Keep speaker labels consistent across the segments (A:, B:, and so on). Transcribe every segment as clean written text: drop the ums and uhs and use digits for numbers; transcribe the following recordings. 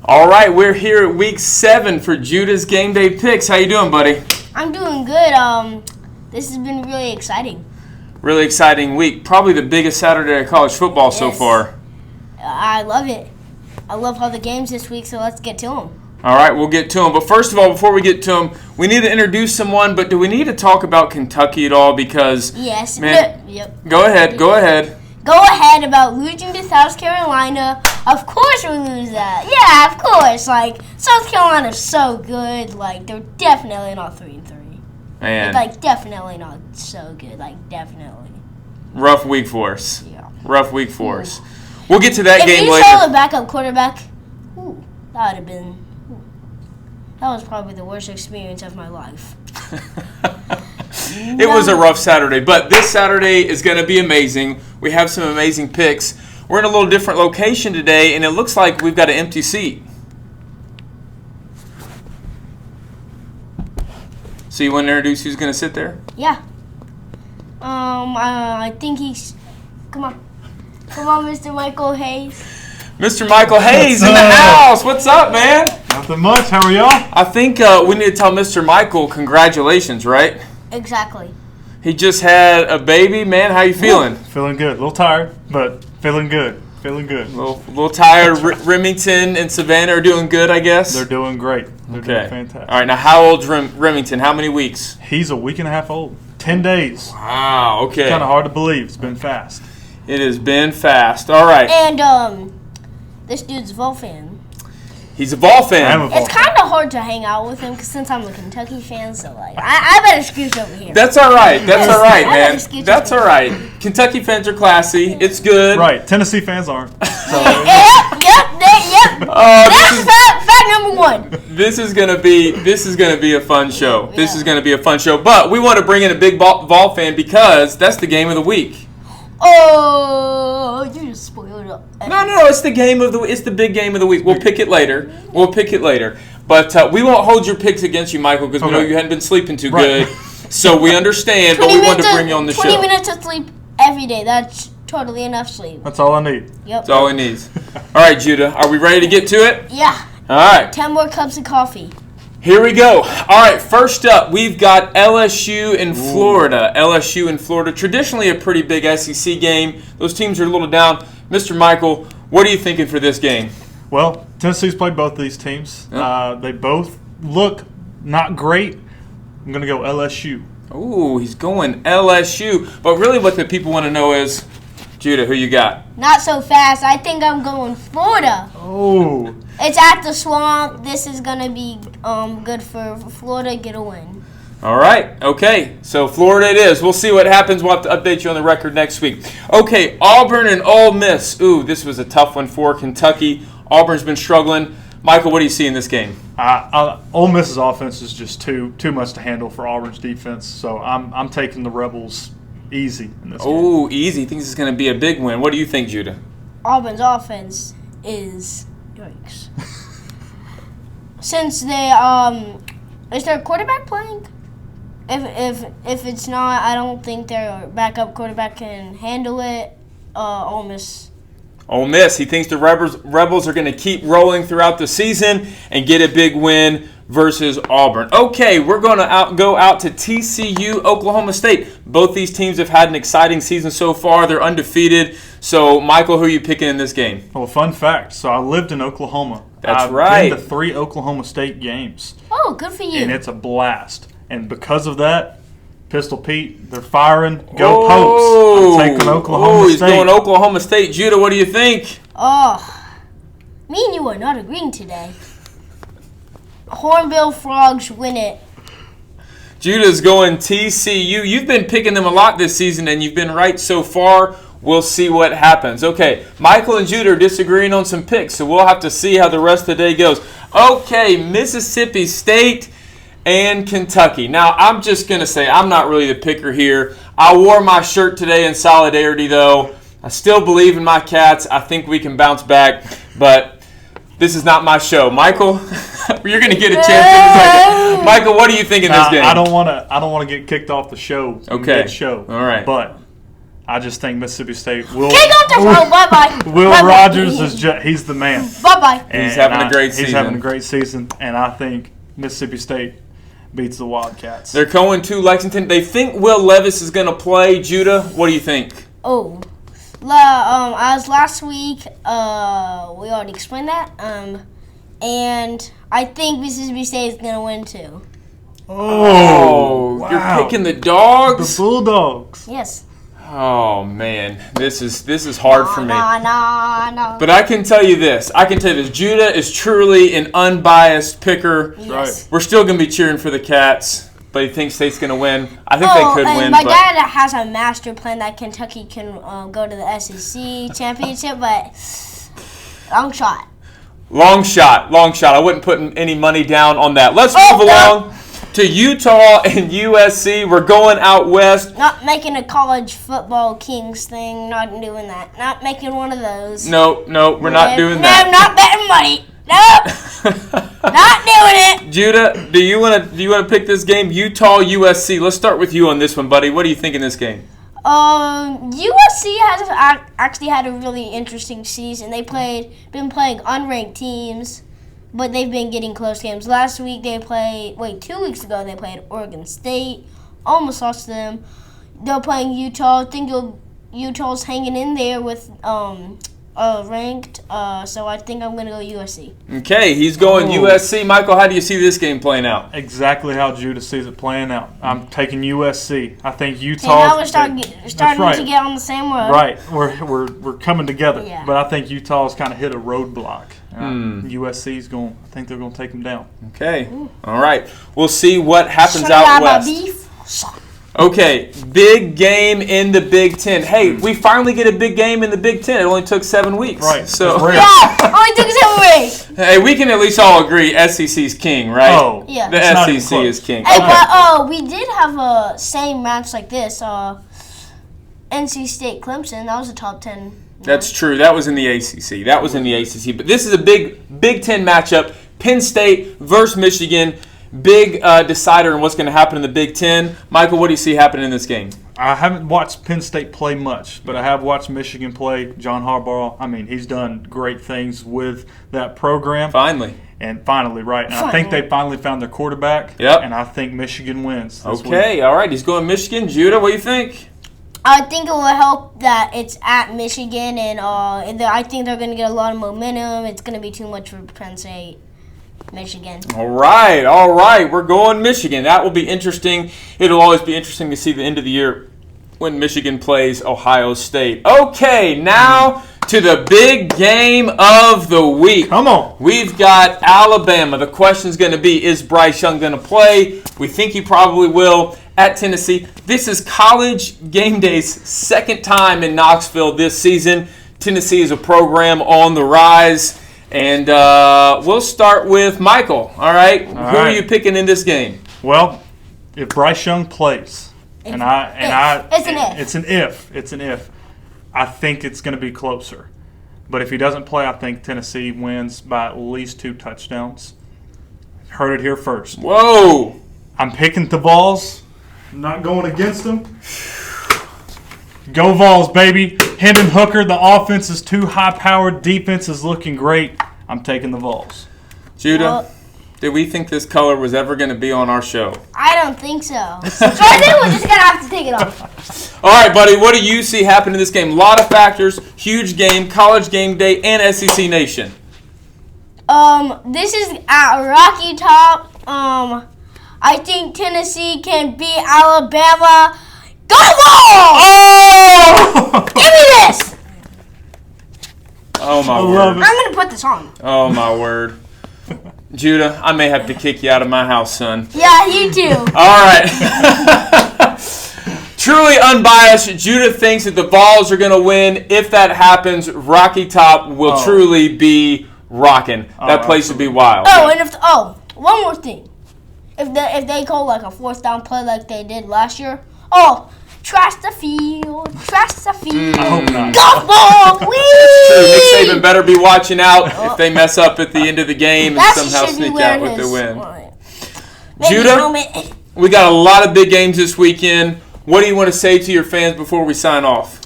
A: All right, we're here at week 7 for Judah's Game Day Picks. How you doing, buddy?
B: I'm doing good. This has been really exciting.
A: Really exciting week. Probably the biggest Saturday of college football so far.
B: I love it. I love all the games this week, so let's get to them.
A: All right, we'll get to them. But first of all, before we get to them, we need to introduce someone. But do we need to talk about Kentucky at all? Because,
B: yes.
A: man,
B: Yep.
A: Go ahead.
B: Go ahead about losing to South Carolina. Of course we lose that. Yeah, of course. Like, South Carolina's so good. Like, they're definitely not 3-3.
A: Man.
B: Like, definitely not so good. Like, definitely.
A: Rough week for us.
B: Yeah.
A: Rough week for us. We'll get to that game later.
B: If you saw the backup quarterback, that would have been... That was probably the worst experience of my life.
A: It was a rough Saturday, but this Saturday is going to be amazing. We have some amazing picks. We're in a little different location today, and it looks like we've got an empty seat. So you want to introduce who's going to sit there?
B: Yeah. I think he's... Come on, Mr. Michael Hayes.
A: Mr. Michael Hayes in the house. What's up, man?
C: Nothing much. How are y'all?
A: I think we need to tell Mr. Michael congratulations, right?
B: Exactly.
A: He just had a baby, man. How you feeling?
C: Feeling good. A little tired, but feeling good. Feeling good.
A: A little tired. Remington and Savannah are doing good, I guess?
C: They're doing great. They're doing
A: Okay.
C: fantastic.
A: All right, now how old's Remington? How many weeks?
C: He's a week and a half old. 10 days.
A: Wow, okay.
C: Kind of hard to believe. It's been fast.
A: It has been fast. All right.
B: And this dude's a Vol fan.
A: He's a Vol fan.
C: I'm a Vol
B: It's kind of hard to hang out with him since I'm a Kentucky fan. So like, I better scooch over here.
A: That's all right. That's all right,
B: I better
A: man.
B: scooch
A: That's
B: over
A: all right. Kentucky fans are classy. It's good.
C: Right. Tennessee fans aren't. So,
B: Yep. That's fact number 1.
A: This is gonna be a fun show. This is gonna be a fun show. But we want to bring in a big Vol fan because that's the game of the week.
B: Oh, you just spoiled it.
A: No. It's the game of the. It's the big game of the week. We'll pick it later. But we won't hold your picks against you, Michael, because we know you hadn't been sleeping too good. So we understand, but we wanted to bring you on the
B: 20
A: show.
B: 20 minutes of sleep every day. That's totally enough sleep.
C: that's all I need.
B: Yep.
A: That's all he needs. All right, Judah, are we ready to get to it?
B: Yeah.
A: All right.
B: 10 more cups of coffee.
A: Here we go. All right, first up, we've got LSU in Florida. LSU in Florida, traditionally a pretty big SEC game. Those teams are a little down. Mr. Michael, what are you thinking for this game?
C: Well, Tennessee's played both of these teams.
A: Yep.
C: They both look not great. I'm going to go LSU.
A: Ooh, he's going LSU. But really what the people want to know is, Judah, who you got?
B: Not so fast. I think I'm going Florida.
C: Oh.
B: It's at the Swamp. This is going to be good for Florida. Get a win.
A: All right. Okay. So Florida it is. We'll see what happens. We'll have to update you on the record next week. Okay. Auburn and Ole Miss. Ooh, this was a tough one for Kentucky. Auburn's been struggling. Michael, what do you see in this game?
C: Ole Miss's offense is just too much to handle for Auburn's defense. So I'm taking the Rebels easy in this game.
A: Oh, easy. Thinks it's going to be a big win. What do you think, Judah?
B: Auburn's offense is yikes. Since they is their quarterback playing? If it's not, I don't think their backup quarterback can handle it. Ole Miss.
A: Ole Miss. He thinks the Rebels are going to keep rolling throughout the season and get a big win versus Auburn. Okay, we're going to go out to TCU, Oklahoma State. Both these teams have had an exciting season so far. They're undefeated. So, Michael, who are you picking in this game?
C: Well, fun fact. So I lived in Oklahoma.
A: That's
C: I've
A: right.
C: been to 3 Oklahoma State games.
B: Oh, good for you.
C: And it's a blast. And because of that, Pistol Pete, they're firing. Go Pokes. I'm taking Oklahoma
A: he's
C: State.
A: going Oklahoma State. Judah, what do you think?
B: Oh, me and you are not agreeing today. Hornbill Frogs win it.
A: Judah's going TCU. You've been picking them a lot this season, and you've been right so far. We'll see what happens. Okay, Michael and Judah are disagreeing on some picks, so we'll have to see how the rest of the day goes. Okay, Mississippi State and Kentucky. Now, I'm just going to say I'm not really the picker here. I wore my shirt today in solidarity, though. I still believe in my Cats. I think we can bounce back, but this is not my show. Michael, you're going to get a chance in a second. Michael, what do you think in this game?
C: I don't want to get kicked off the show.
A: Okay.
C: Mid-show.
A: All right.
C: But I just think Mississippi State will.
B: Kick off the show. Bye-bye.
C: Will
B: Bye-bye.
C: Rogers he's the man.
B: Bye-bye. Bye-bye.
A: He's having a great season.
C: He's having a great season, and I think Mississippi State beats the Wildcats.
A: They're going to Lexington. They think Will Levis is going to play. Judah, what do you think?
B: Oh. As last week, we already explained that. And I think Mississippi State is going to win, too.
C: Oh, wow.
A: You're picking the Dogs?
C: The Bulldogs.
B: Yes.
A: Oh man, this is hard for me.
B: No.
A: But I can tell you this. Judah is truly an unbiased picker.
B: Yes.
C: Right.
A: We're still going to be cheering for the Cats, but he thinks State's going to win. I think they could
B: and
A: win.
B: my
A: but
B: dad has a master plan that Kentucky can go to the SEC championship, but long shot.
A: Long shot. I wouldn't put any money down on that. Let's move along to Utah and USC. We're going out west.
B: Not making a college football Kings thing. Not doing that. Not making one of those.
A: No, we're not doing that.
B: No, not betting money. Nope. Not doing it.
A: Judah, do you want to pick this game? Utah USC. Let's start with you on this one, buddy. What do you think in this game?
B: USC has actually had a really interesting season. They've been playing unranked teams, but they've been getting close games. 2 weeks ago they played Oregon State, almost lost to them. They're playing Utah. I think Utah's hanging in there with ranked, so I think I'm going to go USC.
A: Okay, he's going USC. Michael, how do you see this game playing out?
C: Exactly how Judah sees it playing out. I'm taking USC. I think Utah.
B: Now we're starting to get on the same road.
C: Right, we're coming together.
B: Yeah.
C: But I think Utah's kind of hit a roadblock. USC's going. I think they're going to take them down.
A: Okay, all right. We'll see what happens out west. Okay, big game in the Big Ten. Hey, we finally get a big game in the Big Ten. It only took 7 weeks.
C: Right.
A: So
B: Yeah, only took 7 weeks.
A: hey, we can at least all agree SEC's king, right?
C: Oh,
B: Yeah.
A: The
C: It's not even
A: SEC is
C: close.
A: king.
B: Hey,
A: Okay.
B: but we did have a same match like this. NC State Clemson. That was a top 10.
A: That's true. That was in the ACC. But this is a Big Ten matchup. Penn State versus Michigan. Big decider on what's going to happen in the Big Ten. Michael, what do you see happening in this game?
C: I haven't watched Penn State play much, but I have watched Michigan play. John Harbaugh, I mean, he's done great things with that program.
A: Finally.
C: And finally, right. And I think they finally found their quarterback.
A: Yep.
C: And I think Michigan wins. this
A: Okay, all right. He's going Michigan. Judah, what do you think?
B: I think it will help that it's at Michigan, and I think they're going to get a lot of momentum. It's going to be too much for Penn State. Michigan.
A: All right. We're going Michigan. That will be interesting. It'll always be interesting to see the end of the year when Michigan plays Ohio State. Okay, now to the big game of the week.
C: Come on.
A: We've got Alabama. The question's going to be, is Bryce Young going to play? We think he probably will at Tennessee. This is College Game Day's second time in Knoxville this season. Tennessee is a program on the rise. And we'll start with Michael. All right. Who are you picking in this game?
C: Well, if Bryce Young plays,
B: It's an if.
C: It's an if. I think it's going to be closer. But if he doesn't play, I think Tennessee wins by at least 2 touchdowns. Heard it here first.
A: Whoa.
C: I'm picking the Vols. I'm not going against them. Go Vols, baby. Hendon Hooker, the offense is too high-powered. Defense is looking great. I'm taking the Vols.
A: Judah, did we think this color was ever going to be on our show?
B: I don't think so. So I think we're just going to have to take it off.
A: All right, buddy, what do you see happen in this game? A lot of factors, huge game, College Game Day, and SEC Nation.
B: This is at Rocky Top. I think Tennessee can beat Alabama. Go Vols!
C: Oh!
B: Give me this!
A: Oh, my
C: love
A: word.
C: it.
B: I'm going to put this on.
A: Oh, my word. Judah, I may have to kick you out of my house, son.
B: Yeah, you too.
A: All right. Truly unbiased, Judah thinks that the Vols are going to win. If that happens, Rocky Top will truly be rocking. That place would be wild.
B: Oh, and one more thing. If they call like a 4th down play like they did last year, trash the field.
C: I hope not.
B: Go Vols!
A: Nick Saban better be watching out if they mess up at the end of the game and somehow sneak out with the win. Judah, we got a lot of big games this weekend. What do you want to say to your fans before we sign off?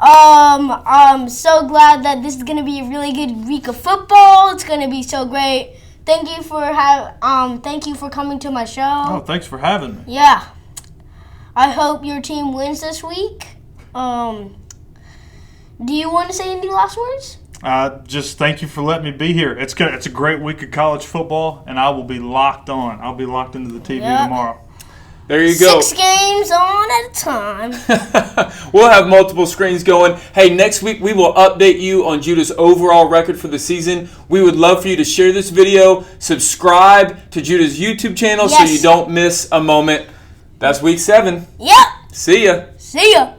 B: I'm so glad that this is gonna be a really good week of football. It's gonna be so great. Thank you for coming to my show.
C: Oh, thanks for having me.
B: Yeah. I hope your team wins this week. Do you want to say any last words?
C: Just thank you for letting me be here. It's a great week of college football, and I will be locked on. I'll be locked into the TV tomorrow.
A: There you go.
B: 6 games on at a time.
A: We'll have multiple screens going. Hey, next week we will update you on Judah's overall record for the season. We would love for you to share this video, subscribe to Judah's YouTube channel so you don't miss a moment. That's week 7.
B: Yep.
A: See ya.
B: See ya.